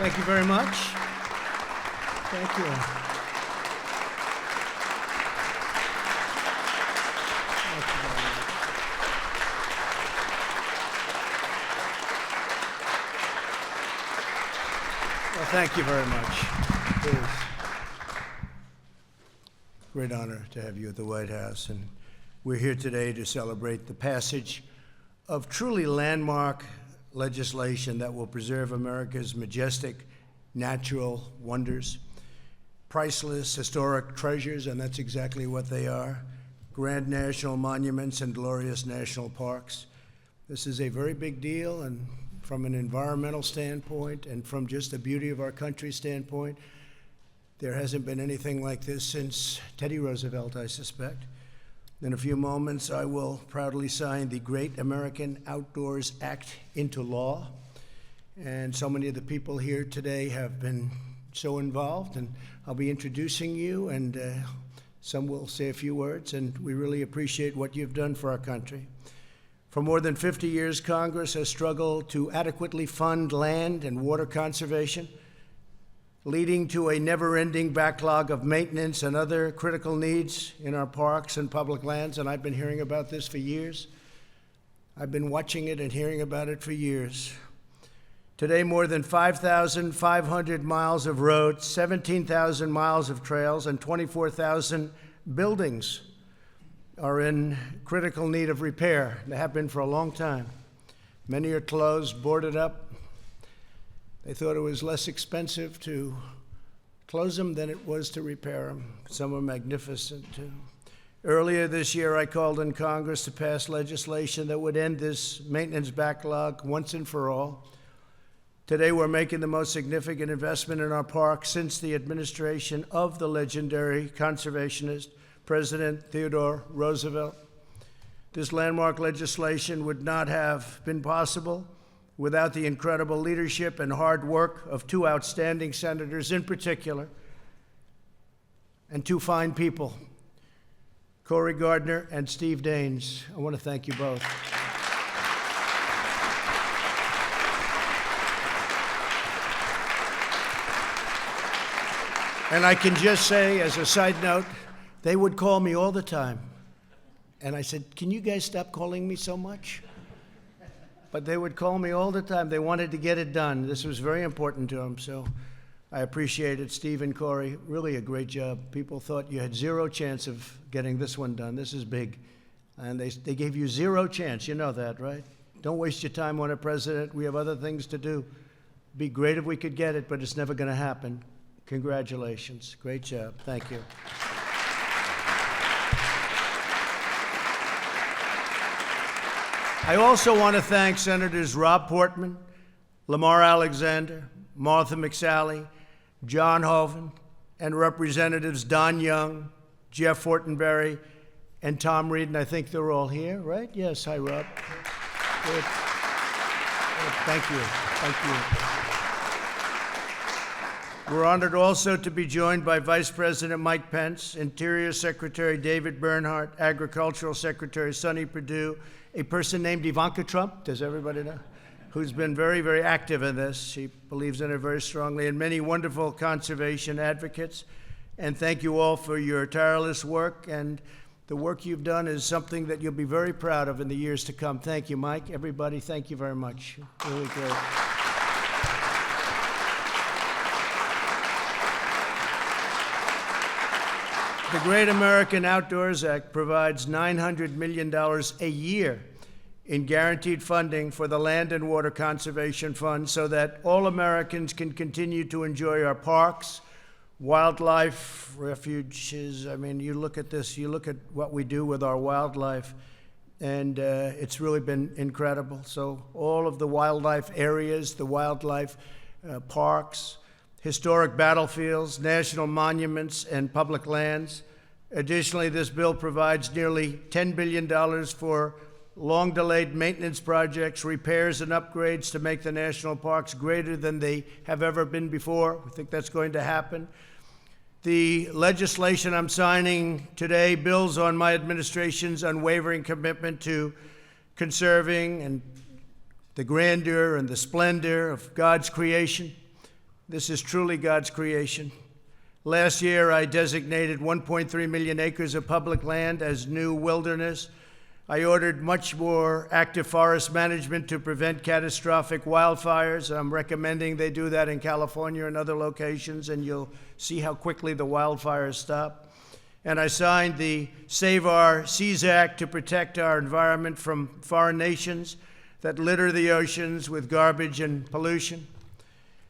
Thank you very much. Thank you. Well, thank you very much. It is a great honor to have you at the White House, and we're here today to celebrate the passage of truly landmark legislation that will preserve America's majestic natural wonders, priceless historic treasures, and that's exactly what they are, grand national monuments and glorious national parks. This is a very big deal, and from an environmental standpoint and from just the beauty of our country standpoint, there hasn't been anything like this since Teddy Roosevelt, I suspect. In a few moments, I will proudly sign the Great American Outdoors Act into law. And so many of the people here today have been so involved, and I'll be introducing you, and some will say a few words, and we really appreciate what you've done for our country. For more than 50 years, Congress has struggled to adequately fund land and water conservation, leading to a never-ending backlog of maintenance and other critical needs in our parks and public lands, and I've been hearing about this for years. I've been watching it and hearing about it for years. Today, more than 5,500 miles of roads, 17,000 miles of trails, and 24,000 buildings are in critical need of repair. They have been for a long time. Many are closed, boarded up. They thought it was less expensive to close them than it was to repair them. Some are magnificent, too. Earlier this year, I called on Congress to pass legislation that would end this maintenance backlog once and for all. Today, we're making the most significant investment in our parks since the administration of the legendary conservationist President Theodore Roosevelt. This landmark legislation would not have been possible without the incredible leadership and hard work of two outstanding senators in particular, and two fine people, Cory Gardner and Steve Daines. I want to thank you both. And I can just say, as a side note, they would call me all the time. And I said, can you guys stop calling me so much? But they would call me all the time. They wanted to get it done. This was very important to them, so I appreciate it. Steve and Cory, really a great job. People thought you had zero chance of getting this one done. This is big. And they gave you zero chance. You know that, right? Don't waste your time on a president. We have other things to do. It'd be great if we could get it, but it's never going to happen. Congratulations. Great job. Thank you. I also want to thank Senators Rob Portman, Lamar Alexander, Martha McSally, John Hoeven, and Representatives Don Young, Jeff Fortenberry, and Tom Reed, and I think they're all here, right? Yes, hi, Rob. Good. Good. Thank you. Thank you. We're honored also to be joined by Vice President Mike Pence, Interior Secretary David Bernhardt, Agricultural Secretary Sonny Perdue, a person named Ivanka Trump, does everybody know? Who's been very, very active in this. She believes in it very strongly, and many wonderful conservation advocates. And thank you all for your tireless work, and the work you've done is something that you'll be very proud of in the years to come. Thank you, Mike. Everybody, thank you very much. Really great. The Great American Outdoors Act provides $900 million a year in guaranteed funding for the Land and Water Conservation Fund so that all Americans can continue to enjoy our parks, wildlife refuges. I mean, you look at this, you look at what we do with our wildlife, and it's really been incredible. So all of the wildlife areas, the wildlife parks, historic battlefields, national monuments, and public lands. Additionally, this bill provides nearly $10 billion for long-delayed maintenance projects, repairs, and upgrades to make the national parks greater than they have ever been before. I think that's going to happen. The legislation I'm signing today builds on my administration's unwavering commitment to conserving and the grandeur and the splendor of God's creation. This is truly God's creation. Last year, I designated 1.3 million acres of public land as new wilderness. I ordered much more active forest management to prevent catastrophic wildfires. I'm recommending they do that in California and other locations, and you'll see how quickly the wildfires stop. And I signed the Save Our Seas Act to protect our environment from foreign nations that litter the oceans with garbage and pollution.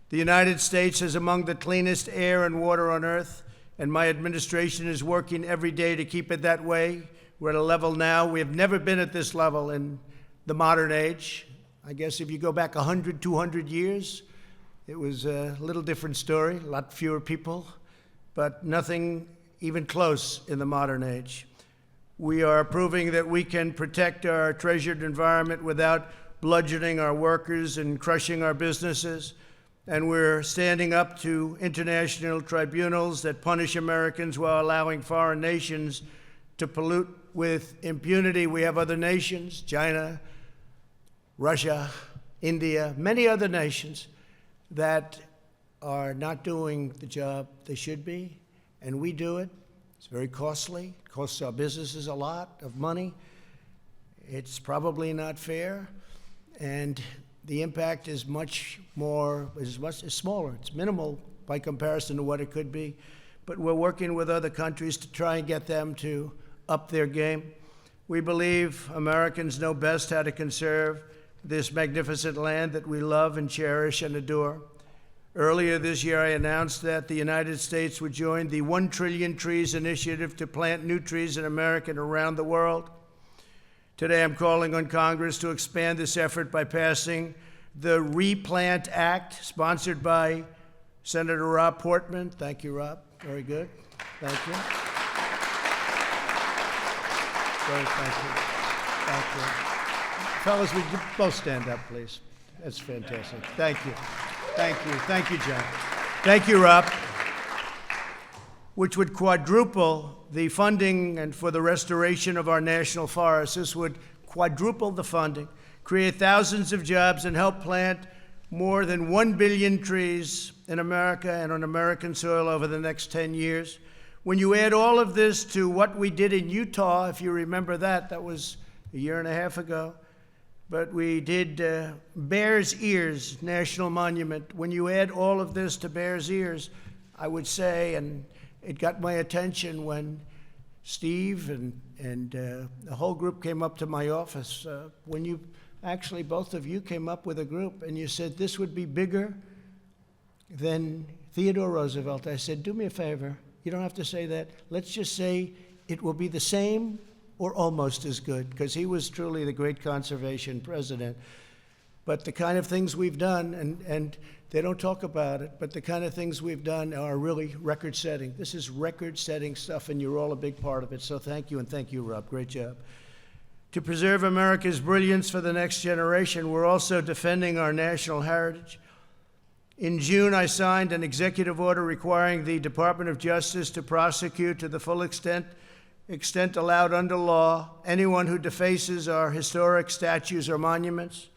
The United States is among the cleanest air and water on earth, and my administration is working every day to keep it that way. We're at a level now, we have never been at this level in the modern age. I guess if you go back 100, 200 years, it was a little different story, a lot fewer people, but nothing even close in the modern age. We are proving that we can protect our treasured environment without bludgeoning our workers and crushing our businesses. And we're standing up to international tribunals that punish Americans while allowing foreign nations to pollute with impunity. We have other nations, China, Russia, India, many other nations that are not doing the job they should be, and we do it. It's very costly. It costs our businesses a lot of money. It's probably not fair, and the impact is smaller. It's minimal by comparison to what it could be. But we're working with other countries to try and get them to up their game. We believe Americans know best how to conserve this magnificent land that we love and cherish and adore. Earlier this year, I announced that the United States would join the 1 Trillion Trees Initiative to plant new trees in America and around the world. Today, I'm calling on Congress to expand this effort by passing the Replant Act, sponsored by Senator Rob Portman. Thank you, Rob. Very good. Thank you. Great, thank you. Thank you. Fellas, would you both stand up, please? That's fantastic. Thank you. Thank you. Thank you, John. Thank you, Rob. Which would quadruple the funding and for the restoration of our national forests. This would quadruple the funding, create thousands of jobs, and help plant more than 1 billion trees in America and on American soil over the next 10 years. When you add all of this to what we did in Utah, if you remember that was a year and a half ago, but we did Bears Ears National Monument. When you add all of this to Bears Ears, I would say, and it got my attention when Steve and the whole group came up to my office. When you actually, both of you came up with a group and you said this would be bigger than Theodore Roosevelt. I said, do me a favor. You don't have to say that. Let's just say it will be the same or almost as good, because he was truly the great conservation president. But the kind of things we've done, and they don't talk about it, but the kind of things we've done are really record-setting. This is record-setting stuff, and you're all a big part of it. So thank you, and thank you, Rob. Great job. To preserve America's brilliance for the next generation, we're also defending our national heritage. In June, I signed an executive order requiring the Department of Justice to prosecute to the full extent allowed under law anyone who defaces our historic statues or monuments.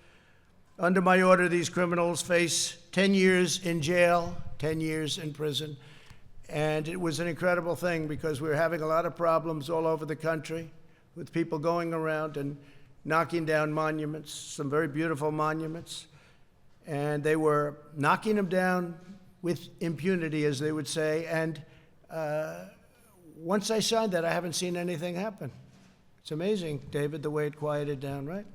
Under my order, these criminals face 10 years in jail, 10 years in prison. And it was an incredible thing because we were having a lot of problems all over the country with people going around and knocking down monuments, some very beautiful monuments. And they were knocking them down with impunity, as they would say. And once I signed that, I haven't seen anything happen. It's amazing, David, the way it quieted down, right?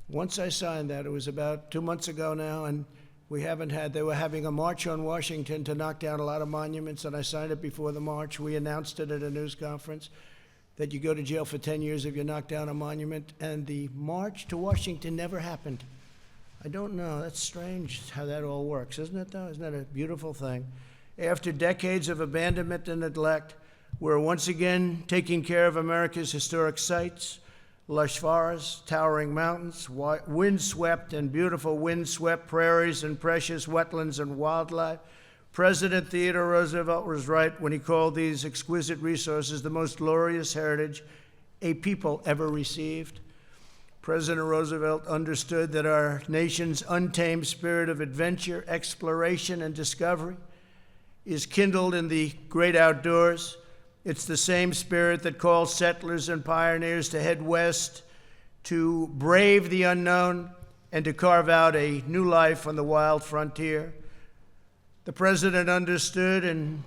Once I signed that, it was about 2 months ago now, and they were having a march on Washington to knock down a lot of monuments, and I signed it before the march. We announced it at a news conference that you go to jail for 10 years if you knock down a monument, and the march to Washington never happened. I don't know, that's strange how that all works, isn't it though? Isn't that a beautiful thing? After decades of abandonment and neglect, we're once again taking care of America's historic sites, lush forests, towering mountains, windswept and beautiful windswept prairies and precious wetlands and wildlife. President Theodore Roosevelt was right when he called these exquisite resources the most glorious heritage a people ever received. President Roosevelt understood that our nation's untamed spirit of adventure, exploration, and discovery is kindled in the great outdoors. It's the same spirit that calls settlers and pioneers to head west, to brave the unknown, and to carve out a new life on the wild frontier. The President understood and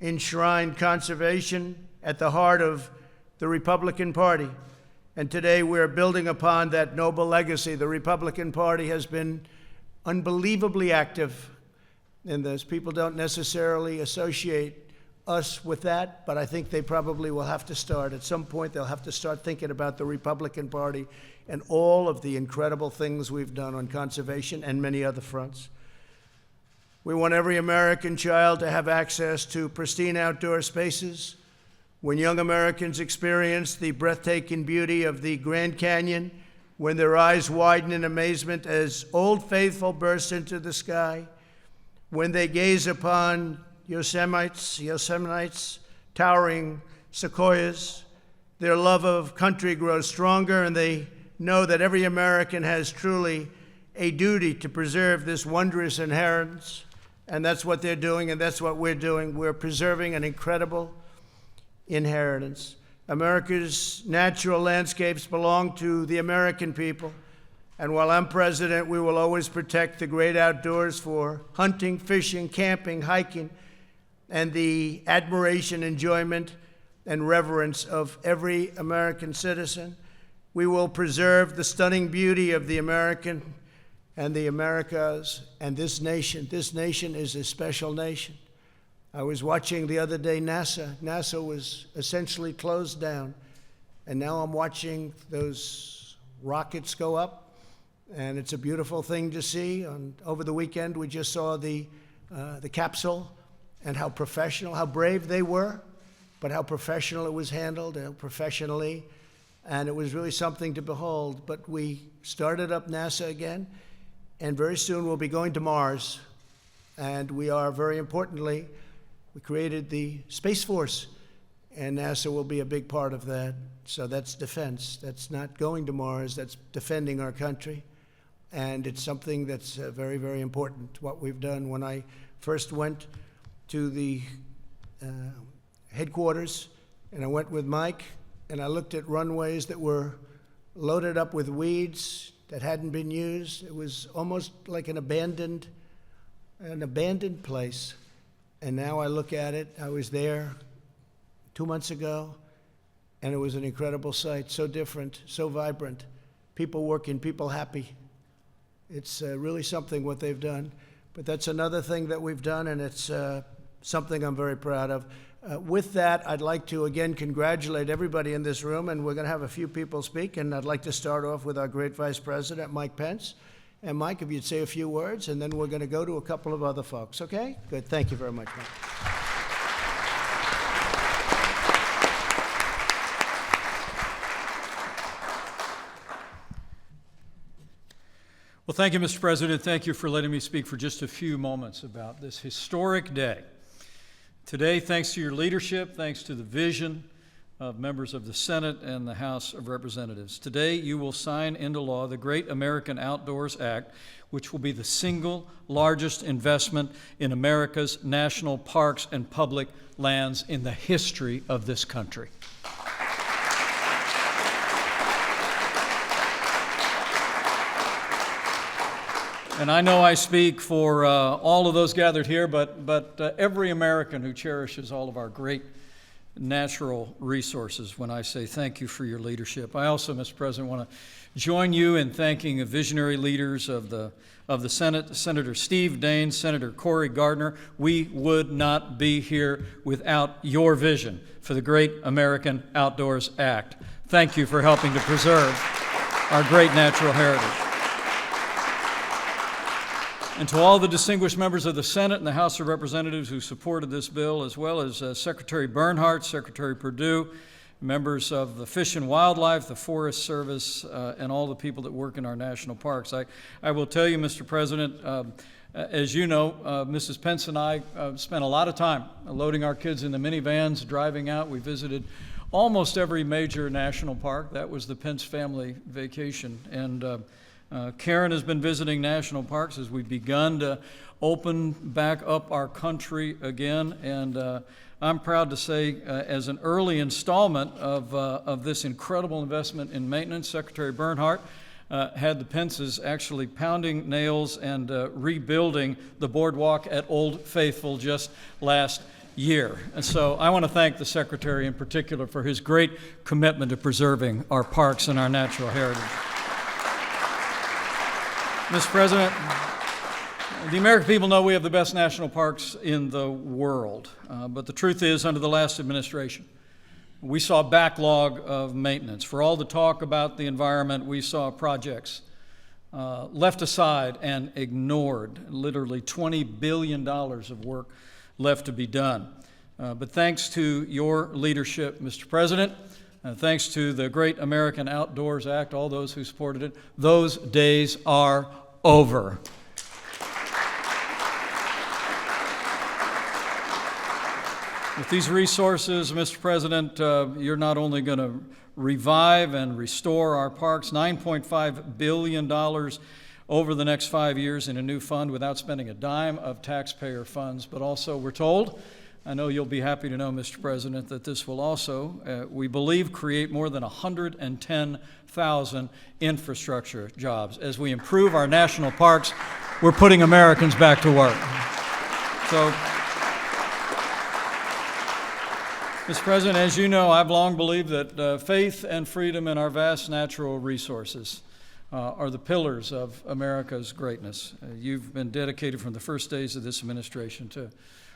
enshrined conservation at the heart of the Republican Party. And today we're building upon that noble legacy. The Republican Party has been unbelievably active in this. People don't necessarily associate us with that, but I think they probably will have to start. At some point, they'll have to start thinking about the Republican Party and all of the incredible things we've done on conservation and many other fronts. We want every American child to have access to pristine outdoor spaces. When young Americans experience the breathtaking beauty of the Grand Canyon, when their eyes widen in amazement as Old Faithful bursts into the sky, when they gaze upon Yosemite's towering sequoias, their love of country grows stronger, and they know that every American has truly a duty to preserve this wondrous inheritance. And that's what they're doing, and that's what we're doing. We're preserving an incredible inheritance. America's natural landscapes belong to the American people. And while I'm president, we will always protect the great outdoors for hunting, fishing, camping, hiking, and the admiration, enjoyment, and reverence of every American citizen. We will preserve the stunning beauty of the American and the Americas and this nation. This nation is a special nation. I was watching the other day NASA. NASA was essentially closed down, and now I'm watching those rockets go up, and it's a beautiful thing to see. Over the weekend, we just saw the capsule and how professional, how brave they were, but how professional it was handled, professionally, and it was really something to behold. But we started up NASA again, and very soon we'll be going to Mars, and we are, very importantly, we created the Space Force, and NASA will be a big part of that. So that's defense. That's not going to Mars, that's defending our country. And it's something that's very, very important, what we've done. When I first went to the headquarters, and I went with Mike, and I looked at runways that were loaded up with weeds that hadn't been used. It was almost like an abandoned place. And now I look at it. I was there 2 months ago, and it was an incredible sight, so different, so vibrant. People working, people happy. It's really something what they've done. But that's another thing that we've done, and it's something I'm very proud of. With that, I'd like to again congratulate everybody in this room, and we're going to have a few people speak, and I'd like to start off with our great Vice President, Mike Pence. And Mike, if you'd say a few words, and then we're going to go to a couple of other folks, okay? Good, thank you very much, Mike. Well, thank you, Mr. President. Thank you for letting me speak for just a few moments about this historic day. Today, thanks to your leadership, thanks to the vision of members of the Senate and the House of Representatives, today you will sign into law the Great American Outdoors Act, which will be the single largest investment in America's national parks and public lands in the history of this country. And I know I speak for all of those gathered here, but every American who cherishes all of our great natural resources when I say thank you for your leadership. I also, Mr. President, want to join you in thanking the visionary leaders of the Senate, Senator Steve Daines, Senator Cory Gardner. We would not be here without your vision for the Great American Outdoors Act. Thank you for helping to preserve our great natural heritage. And to all the distinguished members of the Senate and the House of Representatives who supported this bill, as well as Secretary Bernhardt, Secretary Perdue, members of the Fish and Wildlife, the Forest Service, and all the people that work in our national parks. I will tell you, Mr. President, as you know, Mrs. Pence and I spent a lot of time loading our kids in the minivans, driving out. We visited almost every major national park. That was the Pence family vacation. And Karen has been visiting national parks as we've begun to open back up our country again. And I'm proud to say, as an early installment of this incredible investment in maintenance, Secretary Bernhardt had the Pences actually pounding nails and rebuilding the boardwalk at Old Faithful just last year. And so I want to thank the Secretary in particular for his great commitment to preserving our parks and our natural heritage. Mr. President, the American people know we have the best national parks in the world, but the truth is, under the last administration, we saw a backlog of maintenance. For all the talk about the environment, we saw projects left aside and ignored, literally $20 billion of work left to be done. But thanks to your leadership, Mr. President, thanks to the Great American Outdoors Act, all those who supported it, those days are over. With these resources, Mr. President, you're not only going to revive and restore our parks, $9.5 billion over the next 5 years in a new fund without spending a dime of taxpayer funds, but also we're told, I know you'll be happy to know, Mr. President, that this will also, we believe, create more than 110,000 infrastructure jobs. As we improve our national parks, we're putting Americans back to work. So, Mr. President, as you know, I've long believed that faith and freedom in our vast natural resources are the pillars of America's greatness. You've been dedicated from the first days of this administration to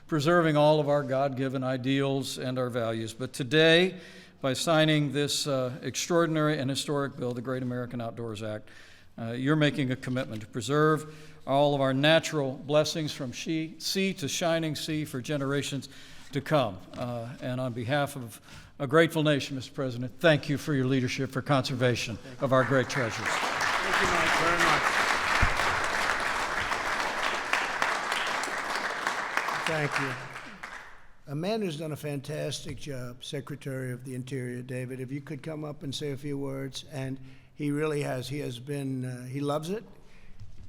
preserving all of our God-given ideals and our values. But today, by signing this extraordinary and historic bill, the Great American Outdoors Act, you're making a commitment to preserve all of our natural blessings from sea to shining sea for generations to come. And on behalf of a grateful nation, Mr. President, thank you for your leadership for conservation of our great treasures. Thank you, Mike, very much. Thank you. A man who's done a fantastic job, Secretary of the Interior, David, if you could come up and say a few words. And he really has. He has been, he loves it.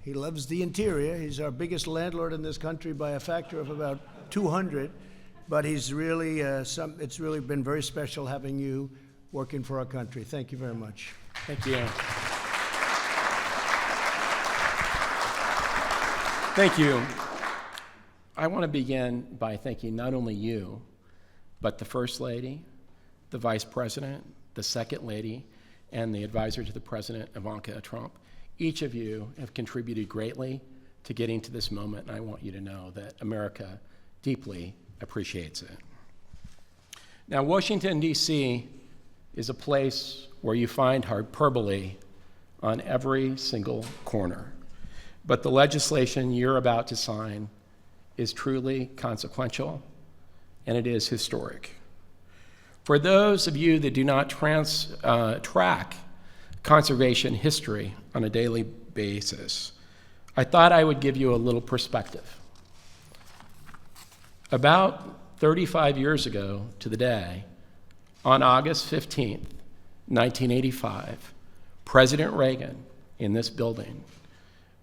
He loves the interior. He's our biggest landlord in this country by a factor of about 200. But he's really, it's really been very special having you working for our country. Thank you very much. Thank you. Thank you. I want to begin by thanking not only you, but the First Lady, the Vice President, the Second Lady, and the advisor to the President, Ivanka Trump. Each of you have contributed greatly to getting to this moment, and I want you to know that America deeply appreciates it. Now, Washington, D.C. is a place where you find hyperbole on every single corner. But the legislation you're about to sign is truly consequential, and it is historic. For those of you that do not track conservation history on a daily basis, I thought I would give you a little perspective. About 35 years ago to the day, on August 15th, 1985, President Reagan in this building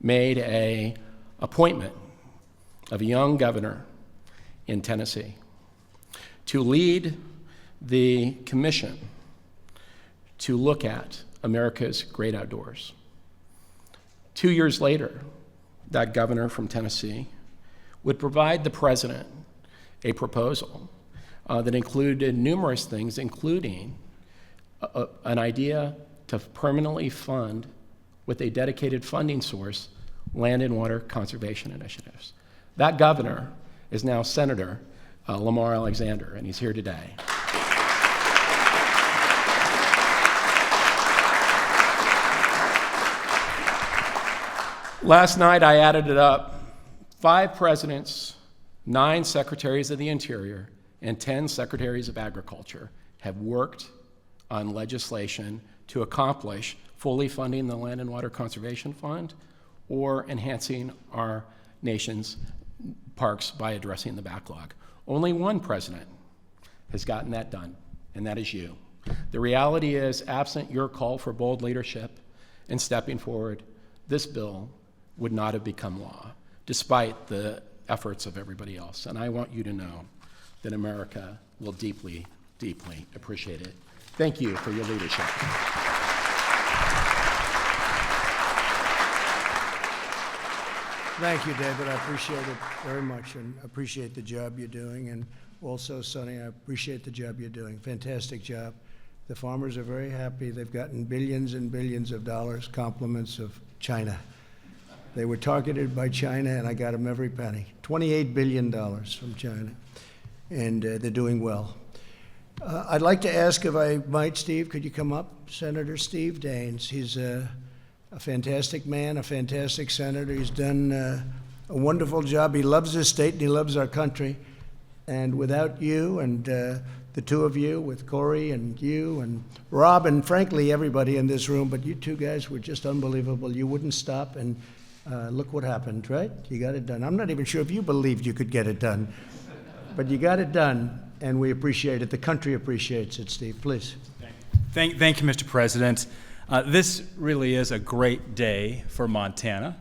made an appointment of a young governor in Tennessee to lead the commission to look at America's great outdoors. 2 years later, that governor from Tennessee would provide the president a proposal that included numerous things, including an idea to permanently fund, with a dedicated funding source, land and water conservation initiatives. That governor is now Senator Lamar Alexander, and he's here today. Last night I added it up. 5 presidents, 9 secretaries of the Interior, and 10 secretaries of Agriculture have worked on legislation to accomplish fully funding the Land and Water Conservation Fund or enhancing our nation's parks by addressing the backlog. Only one president has gotten that done, and that is you. The reality is, absent your call for bold leadership and stepping forward, this bill would not have become law, despite the efforts of everybody else. And I want you to know that America will deeply, deeply appreciate it. Thank you for your leadership. Thank you, David. I appreciate it very much and appreciate the job you're doing. And also, Sonny, I appreciate the job you're doing. Fantastic job. The farmers are very happy. They've gotten billions and billions of dollars, compliments of China. They were targeted by China, and I got them every penny. $28 billion from China, and they're doing well. I'd like to ask, if I might, Steve, could you come up? Senator Steve Daines. He's a fantastic man, a fantastic senator. He's done a wonderful job. He loves his state and he loves our country. And without you and the two of you, with Corey and you and Rob and frankly everybody in this room, but you two guys were just unbelievable. You wouldn't stop, and look what happened, right? You got it done. I'm not even sure if you believed you could get it done, but you got it done, and we appreciate it. The country appreciates it, Steve. Please. Thank you, Mr. President. This really is a great day for Montana.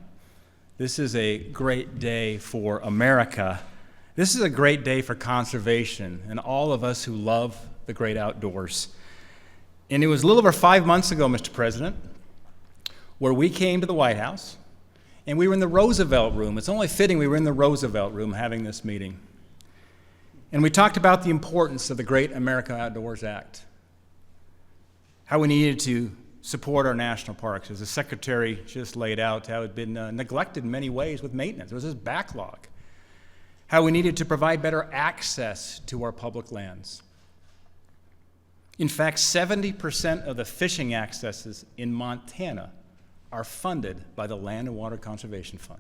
This is a great day for America. This is a great day for conservation and all of us who love the great outdoors. And it was a little over 5 months ago, Mr. President, where we came to the White House, and we were in the Roosevelt Room. It's only fitting we were in the Roosevelt Room having this meeting. And we talked about the importance of the Great American Outdoors Act, how we needed to support our national parks, as the Secretary just laid out, how it had been neglected in many ways with maintenance. There was this backlog. How we needed to provide better access to our public lands. In fact, 70% of the fishing accesses in Montana are funded by the Land and Water Conservation Fund.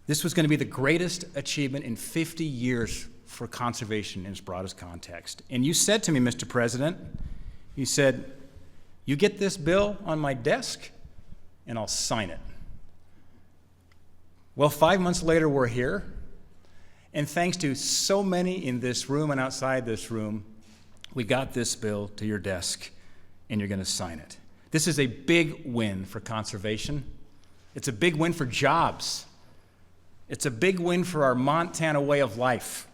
This was going to be the greatest achievement in 50 years for conservation in its broadest context. And you said to me, Mr. President, you said, you get this bill on my desk and I'll sign it. Well, 5 months later, we're here, and thanks to so many in this room and outside this room, we got this bill to your desk, and you're going to sign it. This is a big win for conservation. It's a big win for jobs. It's a big win for our Montana way of life.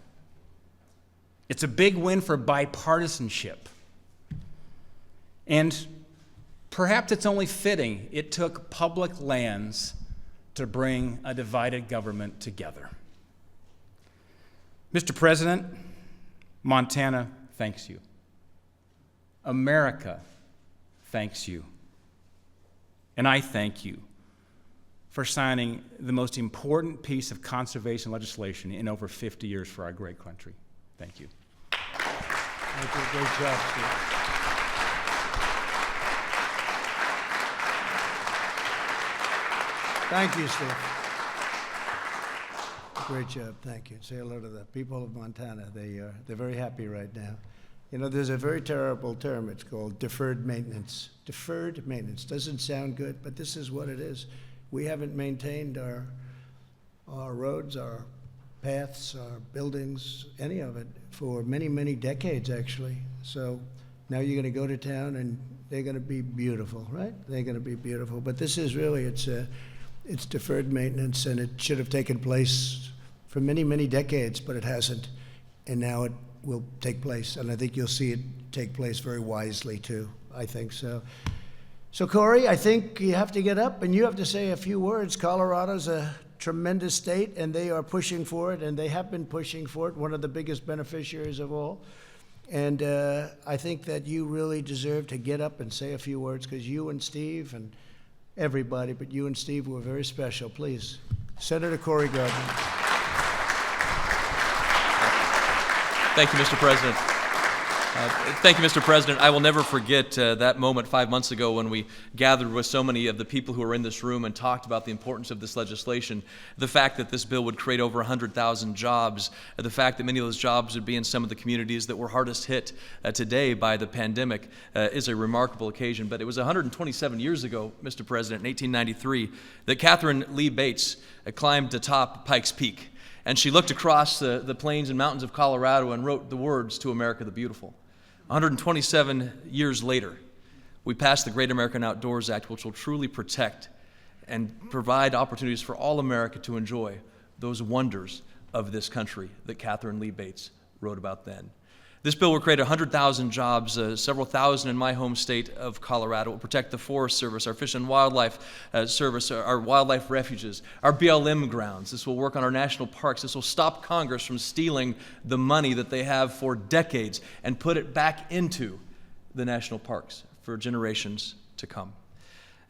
It's a big win for bipartisanship. And perhaps it's only fitting it took public lands to bring a divided government together. Mr. President, Montana thanks you. America thanks you. And I thank you for signing the most important piece of conservation legislation in over 50 years for our great country. Thank you. Thank you. Great job, Steve. Thank you, Steve. Great job. Thank you. Say hello to the people of Montana. They're very happy right now. You know, there's a very terrible term. It's called deferred maintenance. Deferred maintenance doesn't sound good, but this is what it is. We haven't maintained our roads, our paths, our buildings, any of it, for many, many decades, actually. So now you're going to go to town, and they're going to be beautiful, right? They're going to be beautiful. But this is really, it's deferred maintenance, and it should have taken place for many, many decades, but it hasn't. And now it will take place, and I think you'll see it take place very wisely, too. I think so. So, Corey, I think you have to get up, and you have to say a few words. Colorado's a tremendous state, and they are pushing for it, and they have been pushing for it, one of the biggest beneficiaries of all. And I think that you really deserve to get up and say a few words, because you and Steve and everybody, but you and Steve were very special. Please, Senator Cory Gardner. Thank you, Mr. President. Thank you, Mr. President. I will never forget that moment 5 months ago when we gathered with so many of the people who are in this room and talked about the importance of this legislation, the fact that this bill would create over 100,000 jobs, the fact that many of those jobs would be in some of the communities that were hardest hit today by the pandemic is a remarkable occasion. But it was 127 years ago, Mr. President, in 1893, that Catherine Lee Bates climbed atop Pikes Peak. And she looked across the plains and mountains of Colorado and wrote the words to America the Beautiful. 127 years later, we passed the Great American Outdoors Act, which will truly protect and provide opportunities for all America to enjoy those wonders of this country that Catherine Lee Bates wrote about then. This bill will create 100,000 jobs, several thousand in my home state of Colorado. It will protect the Forest Service, our Fish and Wildlife Service, our wildlife refuges, our BLM grounds. This will work on our national parks. This will stop Congress from stealing the money that they have for decades and put it back into the national parks for generations to come.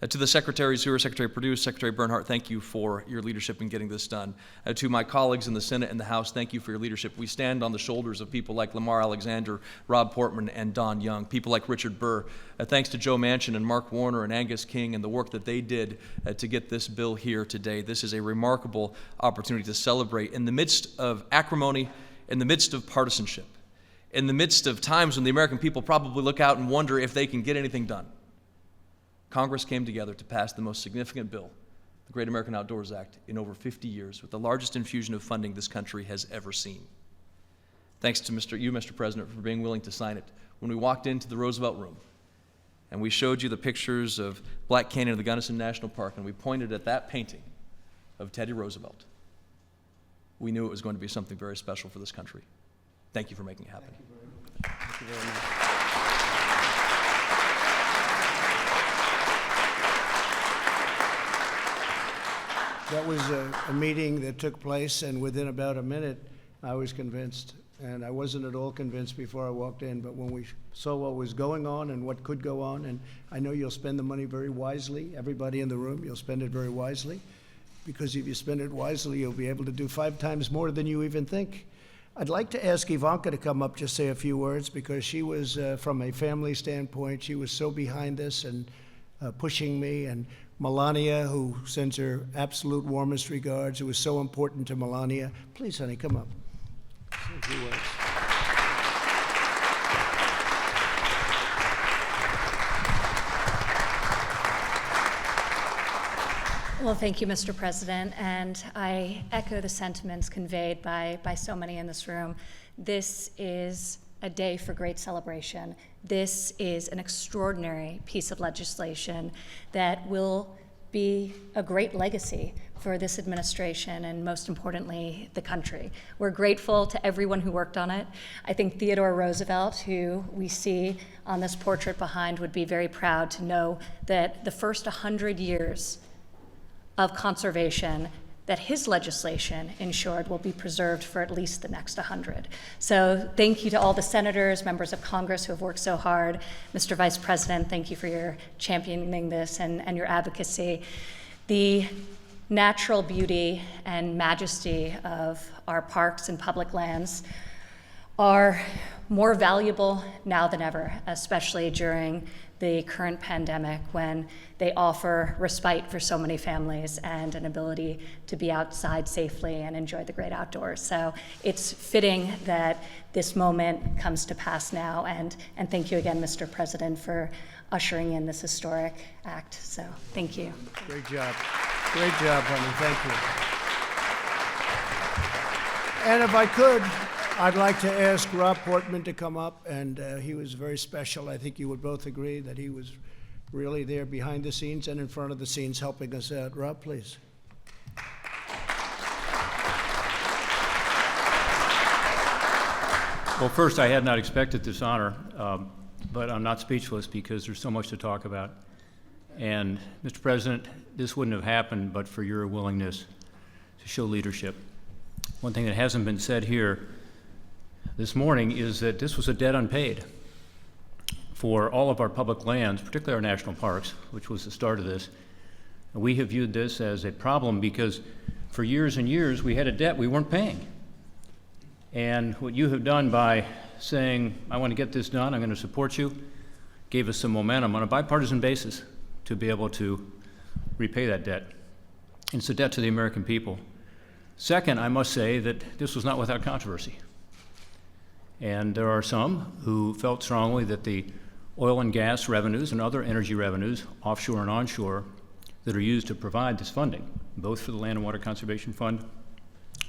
To the secretaries who are Secretary Perdue, Secretary Bernhardt, thank you for your leadership in getting this done. To my colleagues in the Senate and the House, thank you for your leadership. We stand on the shoulders of people like Lamar Alexander, Rob Portman, and Don Young, people like Richard Burr. Thanks to Joe Manchin and Mark Warner and Angus King and the work that they did to get this bill here today. This is a remarkable opportunity to celebrate in the midst of acrimony, in the midst of partisanship, in the midst of times when the American people probably look out and wonder if they can get anything done. Congress came together to pass the most significant bill, the Great American Outdoors Act, in over 50 years, with the largest infusion of funding this country has ever seen. Thanks to you, Mr. President, for being willing to sign it. When we walked into the Roosevelt Room and we showed you the pictures of Black Canyon of the Gunnison National Park and we pointed at that painting of Teddy Roosevelt, we knew it was going to be something very special for this country. Thank you for making it happen. Thank you very much. That was a meeting that took place, and within about a minute, I was convinced. And I wasn't at all convinced before I walked in, but when we saw what was going on and what could go on, and I know you'll spend the money very wisely, everybody in the room, you'll spend it very wisely, because if you spend it wisely, you'll be able to do 5 times more than you even think. I'd like to ask Ivanka to come up, just say a few words, because she was, from a family standpoint, she was so behind this and pushing me, and Melania, who sends her absolute warmest regards. It was so important to Melania. Please, honey, come up. Say a few words. Well, thank you, Mr. President, and I echo the sentiments conveyed by so many in this room. This is a day for great celebration. This is an extraordinary piece of legislation that will be a great legacy for this administration and, most importantly, the country. We're grateful to everyone who worked on it. I think Theodore Roosevelt, who we see on this portrait behind, would be very proud to know that the first 100 years of conservation that his legislation ensured will be preserved for at least the next 100. So thank you to all the senators, members of Congress who have worked so hard. Mr. Vice President, thank you for your championing this and your advocacy. The natural beauty and majesty of our parks and public lands are more valuable now than ever, especially during the current pandemic, when they offer respite for so many families and an ability to be outside safely and enjoy the great outdoors. So it's fitting that this moment comes to pass now, and thank you again, Mr. President, for ushering in this historic act. So thank you. Great job. Great job, honey. Thank you. And if I could, I'd like to ask Rob Portman to come up, and he was very special. I think you would both agree that he was really there behind the scenes and in front of the scenes helping us out. Rob, please. Well, first, I had not expected this honor, but I'm not speechless because there's so much to talk about. And, Mr. President, this wouldn't have happened but for your willingness to show leadership. One thing that hasn't been said here this morning is that this was a debt unpaid for all of our public lands, particularly our national parks, which was the start of this. And we have viewed this as a problem because for years and years we had a debt we weren't paying. And what you have done by saying, I want to get this done, I'm going to support you, gave us some momentum on a bipartisan basis to be able to repay that debt. And it's a debt to the American people. Second, I must say that this was not without controversy. And there are some who felt strongly that the oil and gas revenues and other energy revenues, offshore and onshore, that are used to provide this funding, both for the Land and Water Conservation Fund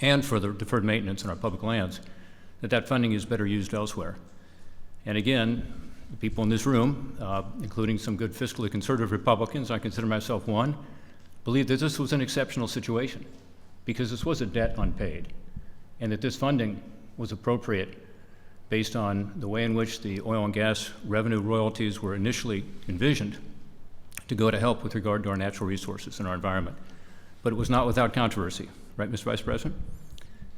and for the deferred maintenance in our public lands, that funding is better used elsewhere. And again, the people in this room, including some good fiscally conservative Republicans, I consider myself one, believe that this was an exceptional situation because this was a debt unpaid, and that this funding was appropriate based on the way in which the oil and gas revenue royalties were initially envisioned to go to help with regard to our natural resources and our environment. But it was not without controversy, right, Mr. Vice President?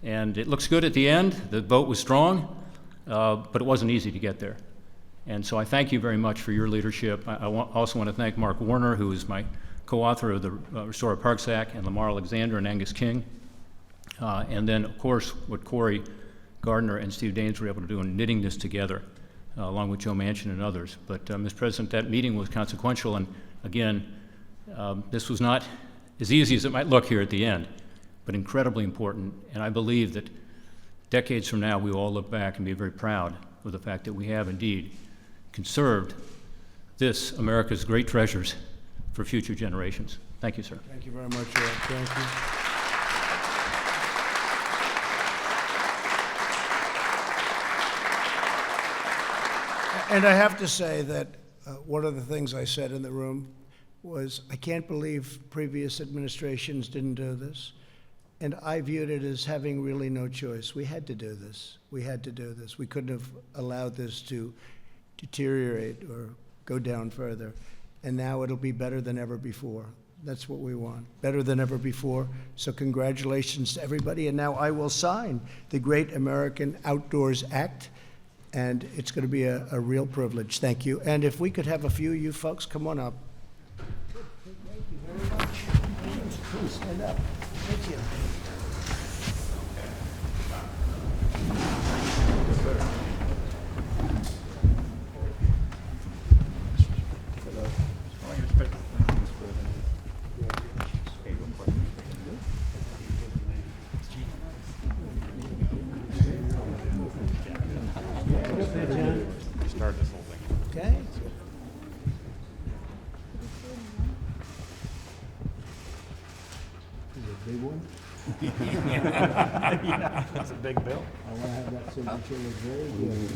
And it looks good at the end. The vote was strong, but it wasn't easy to get there. And so I thank you very much for your leadership. I also want to thank Mark Warner, who is my co-author of the Restore Our Parks Act, and Lamar Alexander and Angus King. And then, of course, what Corey Gardner and Steve Daines were able to do in knitting this together, along with Joe Manchin and others. But, Mr. President, that meeting was consequential, and again, this was not as easy as it might look here at the end, but incredibly important. And I believe that decades from now, we will all look back and be very proud of the fact that we have indeed conserved this, America's great treasures, for future generations. Thank you, sir. Thank you very much, Ed. Thank you. And I have to say that one of the things I said in the room was, I can't believe previous administrations didn't do this. And I viewed it as having really no choice. We had to do this. We had to do this. We couldn't have allowed this to deteriorate or go down further. And now it'll be better than ever before. That's what we want, better than ever before. So congratulations to everybody. And now I will sign the Great American Outdoors Act. And it's going to be a real privilege. Thank you. And if we could have a few of you folks come on up. Thank you very much. Please stand up. Thank you. Okay. Is it a big one? Yeah, that's a big bill. I want to have that signature look very good.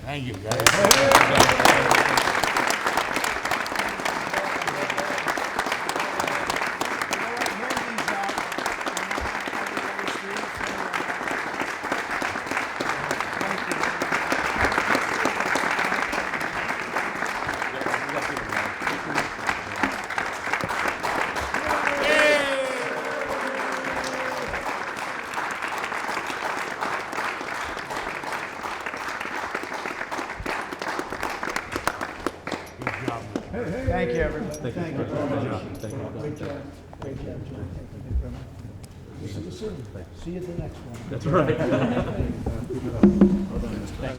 Thank you, guys. Thank you, everybody. Thank you. Great job. Great job, John. Thank you very much. See you soon. See you at the next one. That's right.